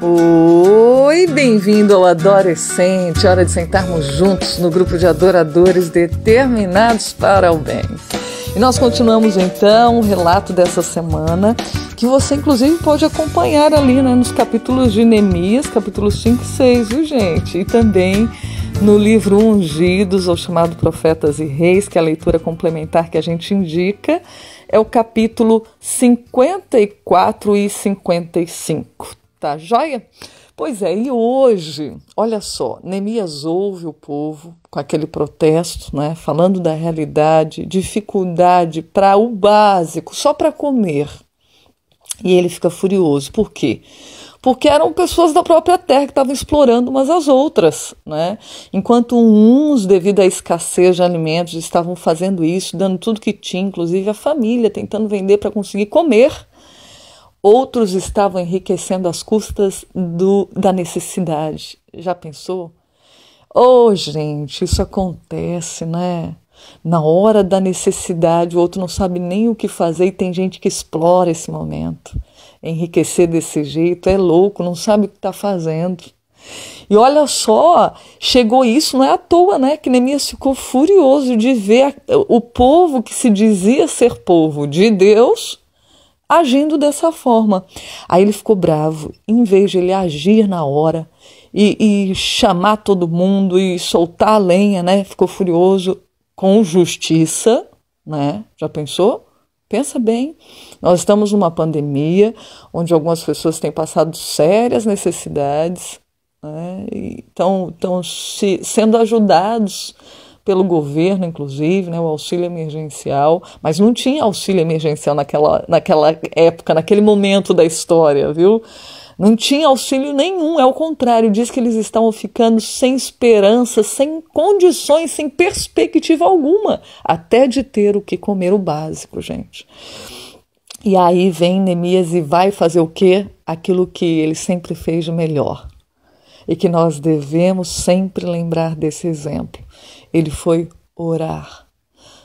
Oi, bem-vindo ao Adolescente, hora de sentarmos juntos no grupo de adoradores determinados para o bem. E nós continuamos então o relato dessa semana, que você inclusive pode acompanhar ali, né, nos capítulos de Neemias, capítulos 5 e 6, viu gente? E também no livro Ungidos, ou chamado Profetas e Reis, que é a leitura complementar que a gente indica, é o capítulo 54 e 55. Tá joia? Pois é, e hoje, olha só, Neemias ouve o povo com aquele protesto, né, falando da realidade, dificuldade para o básico, só para comer. E ele fica furioso. Por quê? Porque eram pessoas da própria terra que estavam explorando umas às outras, né? Enquanto uns, devido à escassez de alimentos, estavam fazendo isso, dando tudo que tinha, inclusive a família, tentando vender para conseguir comer. Outros estavam enriquecendo às custas da necessidade. Já pensou? Gente, isso acontece, né? Na hora da necessidade, o outro não sabe nem o que fazer e tem gente que explora esse momento. Enriquecer desse jeito é louco, não sabe o que está fazendo. E olha só, chegou isso, não é à toa, né? Que Neemias ficou furioso de ver o povo que se dizia ser povo de Deus agindo dessa forma. Aí ele ficou bravo, em vez de ele agir na hora e chamar todo mundo e soltar a lenha, né? Ficou furioso com justiça, né? Já pensou? Pensa bem, nós estamos numa pandemia onde algumas pessoas têm passado sérias necessidades, né? E estão sendo ajudados pelo governo, inclusive, né, o auxílio emergencial, mas não tinha auxílio emergencial naquela época, naquele momento da história, viu? Não tinha auxílio nenhum, é o contrário, diz que eles estavam ficando sem esperança, sem condições, sem perspectiva alguma, até de ter o que comer, o básico, gente. E aí vem Neemias e vai fazer o quê? Aquilo que ele sempre fez de melhor. E que nós devemos sempre lembrar desse exemplo. Ele foi orar,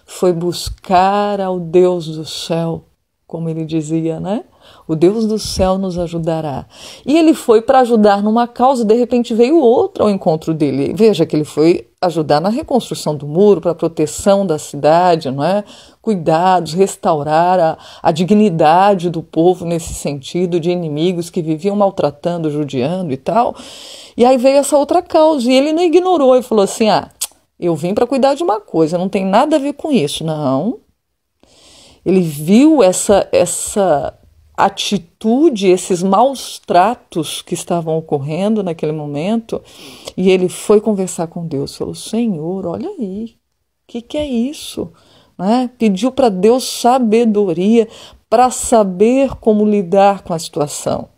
foi buscar ao Deus do céu, como ele dizia, né? O Deus do céu nos ajudará. E ele foi para ajudar numa causa, de repente veio outra ao encontro dele. Veja que ele foi ajudar na reconstrução do muro, para a proteção da cidade, não é? Cuidados, restaurar a dignidade do povo nesse sentido, de inimigos que viviam maltratando, judiando e tal. E aí veio essa outra causa, e ele não ignorou e falou assim, eu vim para cuidar de uma coisa, não tem nada a ver com isso, não. Ele viu essa atitude, esses maus tratos que estavam ocorrendo naquele momento, e ele foi conversar com Deus, falou, Senhor, olha aí, o que é isso? Né? Pediu para Deus sabedoria para saber como lidar com a situação.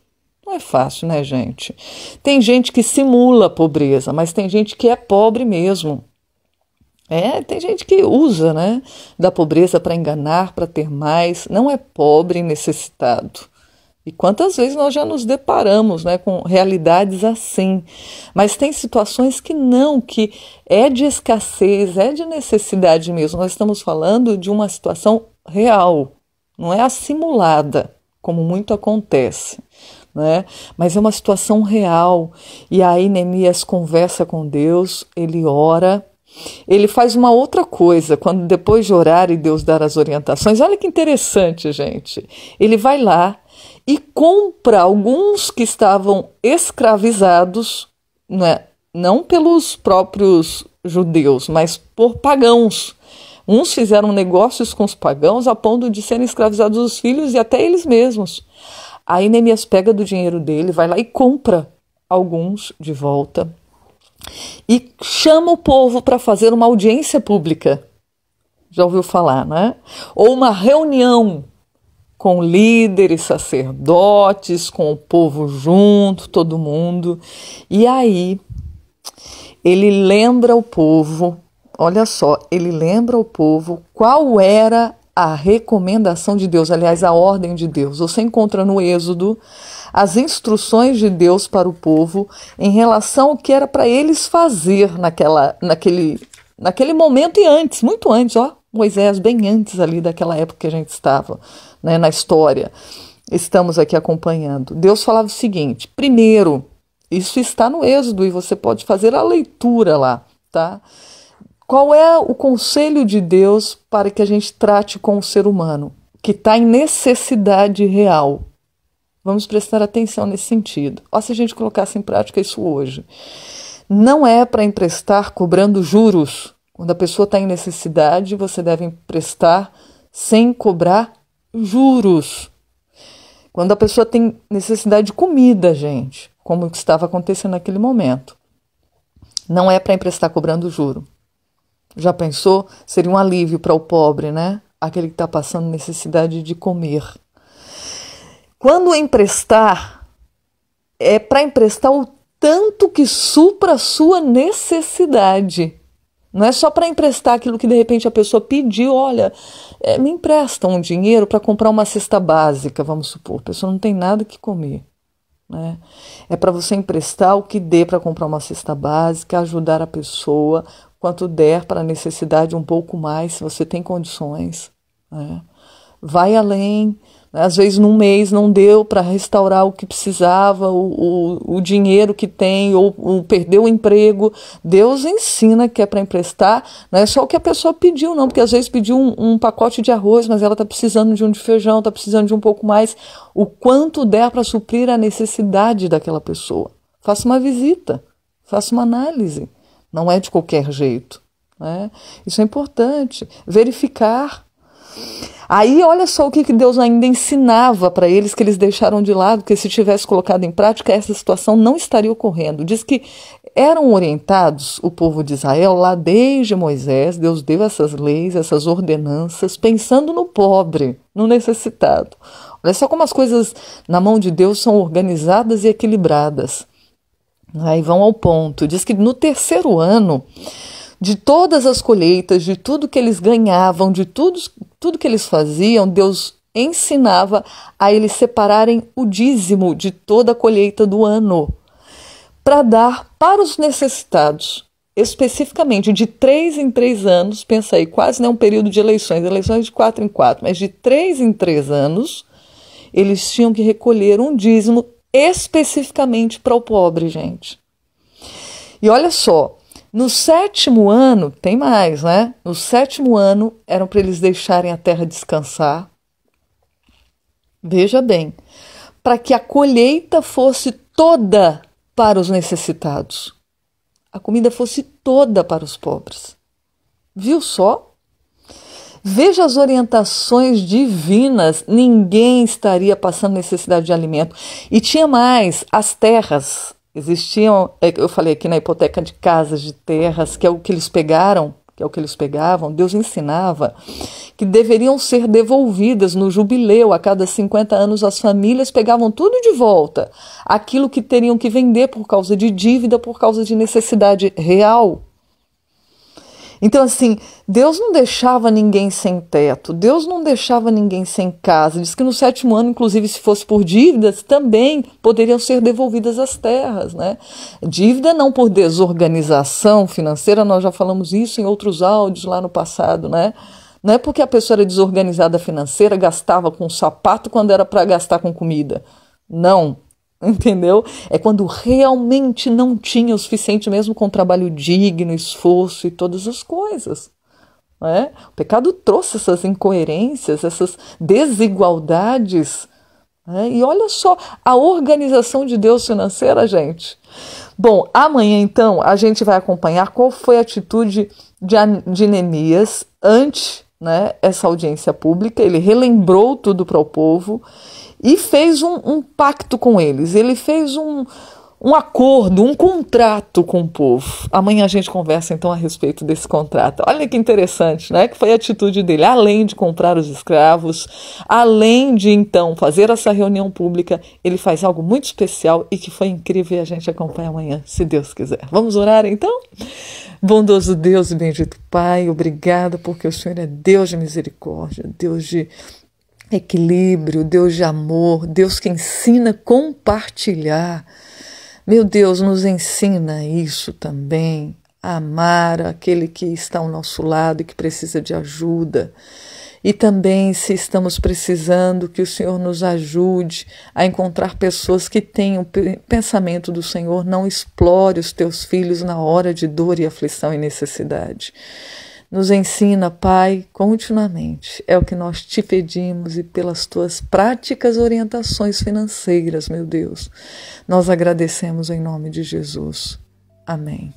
Não é fácil, né, gente? Tem gente que simula pobreza, mas tem gente que é pobre mesmo. Tem gente que usa, né, da pobreza para enganar, para ter mais, não é pobre e necessitado. E quantas vezes nós já nos deparamos, né, com realidades assim. Mas tem situações que não, que é de escassez, é de necessidade mesmo. Nós estamos falando de uma situação real, não é a simulada, como muito acontece. Né? Mas é uma situação real. E aí Neemias conversa com Deus, ele ora. Ele faz uma outra coisa, quando depois de orar e Deus dar as orientações, olha que interessante, gente. Ele vai lá e compra alguns que estavam escravizados, né? Não pelos próprios judeus, mas por pagãos. Uns fizeram negócios com os pagãos a ponto de serem escravizados os filhos e até eles mesmos. Aí Neemias pega do dinheiro dele, vai lá e compra alguns de volta. E chama o povo para fazer uma audiência pública. Já ouviu falar, né? Ou uma reunião com líderes, sacerdotes, com o povo junto, todo mundo. E aí ele lembra o povo, olha só, ele lembra o povo qual era a recomendação de Deus, aliás, a ordem de Deus. Você encontra no Êxodo as instruções de Deus para o povo em relação ao que era para eles fazer naquele momento e antes, muito antes, Moisés bem antes ali daquela época que a gente estava, né, na história. estamos aqui acompanhando. Deus falava o seguinte: primeiro, isso está no Êxodo e você pode fazer a leitura lá, tá? Qual é o conselho de Deus para que a gente trate com o ser humano que está em necessidade real? Vamos prestar atenção nesse sentido. Ó, se a gente colocasse em prática isso hoje. Não é para emprestar cobrando juros. Quando a pessoa está em necessidade, você deve emprestar sem cobrar juros. Quando a pessoa tem necessidade de comida, gente, como estava acontecendo naquele momento, não é para emprestar cobrando juro. Já pensou? Seria um alívio para o pobre, né? Aquele que está passando necessidade de comer. Quando emprestar, é para emprestar o tanto que supra a sua necessidade. Não é só para emprestar aquilo que de repente a pessoa pediu. Olha, me empresta um dinheiro para comprar uma cesta básica, vamos supor. A pessoa não tem nada que comer, né? É para você emprestar o que dê para comprar uma cesta básica, ajudar a pessoa quanto der para a necessidade, um pouco mais, se você tem condições, né? Vai além. Às vezes num mês não deu para restaurar o que precisava, o dinheiro que tem, ou perdeu o emprego. Deus ensina que é para emprestar, não é só o que a pessoa pediu, não, porque às vezes pediu um pacote de arroz, mas ela está precisando de um de feijão, está precisando de um pouco mais. O quanto der para suprir a necessidade daquela pessoa. Faça uma visita, faça uma análise. Não é de qualquer jeito, né? Isso é importante, verificar. Aí olha só o que Deus ainda ensinava para eles, que eles deixaram de lado, que se tivesse colocado em prática, essa situação não estaria ocorrendo. Diz que eram orientados, o povo de Israel, lá desde Moisés, Deus deu essas leis, essas ordenanças, pensando no pobre, no necessitado. Olha só como as coisas na mão de Deus são organizadas e equilibradas. Aí vão ao ponto. Diz que no terceiro ano, de todas as colheitas, de tudo que eles ganhavam, de tudo que eles faziam, Deus ensinava a eles separarem o dízimo de toda a colheita do ano, para dar para os necessitados, especificamente de 3 em 3 anos. Pensa aí, quase um período de eleições de 4 em 4, mas de 3 em 3 anos, eles tinham que recolher um dízimo especificamente para o pobre, gente. E olha só, no 7º ano, tem mais, né? No 7º ano, eram para eles deixarem a terra descansar. Veja bem, para que a colheita fosse toda para os necessitados. A comida fosse toda para os pobres. Viu só? Veja as orientações divinas, ninguém estaria passando necessidade de alimento. E tinha mais, as terras. Existiam, eu falei aqui na hipoteca de casas, de terras, que é o que eles pegaram, que é o que eles pegavam. Deus ensinava que deveriam ser devolvidas no jubileu. A cada 50 anos as famílias pegavam tudo de volta. Aquilo que teriam que vender por causa de dívida, por causa de necessidade real. Então, assim, Deus não deixava ninguém sem teto, Deus não deixava ninguém sem casa. Diz que no 7º ano, inclusive, se fosse por dívidas, também poderiam ser devolvidas as terras, né? Dívida não por desorganização financeira, nós já falamos isso em outros áudios lá no passado, né? Não é porque a pessoa era desorganizada financeira, gastava com sapato quando era para gastar com comida. Não. Entendeu? É quando realmente não tinha o suficiente, mesmo com trabalho digno, esforço e todas as coisas, né? O pecado trouxe essas incoerências, essas desigualdades, né? E olha só a organização de Deus financeira, gente. Bom, amanhã então a gente vai acompanhar qual foi a atitude de Neemias ante, né, essa audiência pública. Ele relembrou tudo para o povo e fez um pacto com eles. Ele fez um acordo, um contrato com o povo. Amanhã a gente conversa então a respeito desse contrato. Olha que interessante, né? Que foi a atitude dele, além de comprar os escravos, além de então fazer essa reunião pública, ele faz algo muito especial e que foi incrível, e a gente acompanha amanhã, se Deus quiser. Vamos orar então? Bondoso Deus e bendito Pai, obrigada porque o Senhor é Deus de misericórdia, Deus de equilíbrio, Deus de amor, Deus que ensina a compartilhar. Meu Deus, nos ensina isso também, a amar aquele que está ao nosso lado e que precisa de ajuda. E também, se estamos precisando, que o Senhor nos ajude a encontrar pessoas que tenham o pensamento do Senhor. Não explore os teus filhos na hora de dor e aflição e necessidade. Nos ensina, Pai, continuamente. É o que nós te pedimos e pelas tuas práticas orientações financeiras, meu Deus. Nós agradecemos em nome de Jesus. Amém.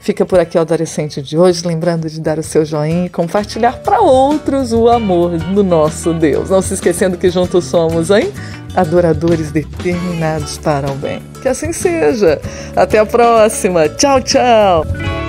Fica por aqui o Adolescente de hoje, lembrando de dar o seu joinha e compartilhar para outros o amor do nosso Deus. Não se esquecendo que juntos somos, hein? Adoradores determinados para o bem. Que assim seja. Até a próxima. Tchau, tchau.